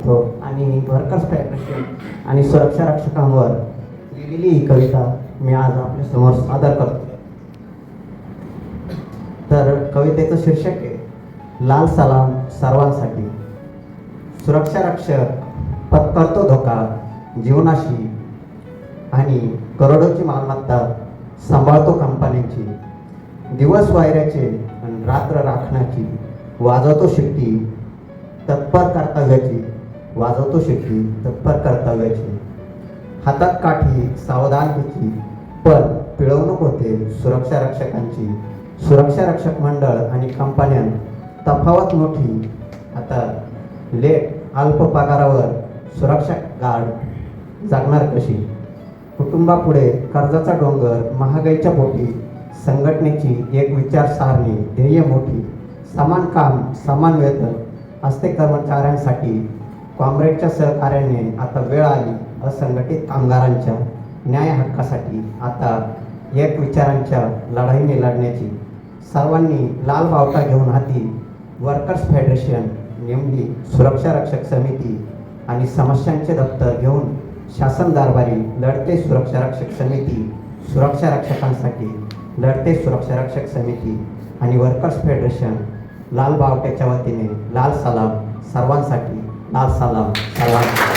हो आणि workers federation आणि सुरक्षा रक्षकांवर लिहिलेली ही कविता मी आज आपल्या समोर सादर करतो. तर कवितेचं शीर्षक आहे लाल सलाम सर्वांसाठी. सुरक्षा रक्षक पत्करतो धोका जीवनाशी आणि करोडोची मालमत्ता सांभाळतो कंपन्यांची. दिवस वायऱ्याचे आणि रात्र राखण्याची वाजवतो शिट्टी तत्पर कर्तव्याची. वाजवतो शिट्टी तत्पर कर्तव्याची. हातात काठी सावधानतेची पण पिळवणूक होते सुरक्षा रक्षकांची. सुरक्षा रक्षक मंडळ आणि कंपन्यां तफावत मोठी. आता लेट अल्प पगारावर सुरक्षा गार्ड जगणार कशी. कुटुंबापुढे कर्जाचा डोंगर महागाईच्या पोटी. संघटनेची एक विचारसारणी ध्येय मोठी. समान काम समान वेतन असते कर्मचाऱ्यांसाठी. कॉम्रेडच्या सहकार्याने आता वेळ आली असंघटित कामगारांच्या न्याय हक्कासाठी. आता एक विचारांच्या लढाईने लढण्याची. सर्वांनी लाल बावटा घेऊन हाती वर्कर्स फेडरेशन नेमली सुरक्षा रक्षक समिती आणि समस्यांचे दप्तर घेऊन शासन दरबारी लढते सुरक्षा रक्षक समिती. सुरक्षा रक्षकांसाठी लढते सुरक्षा रक्षक समिती आणि वर्कर्स फेडरेशन. लाल बावट्याच्या वतीने लाल सलाम सर्वांसाठी. लाल सलाम सर्वांसाठी.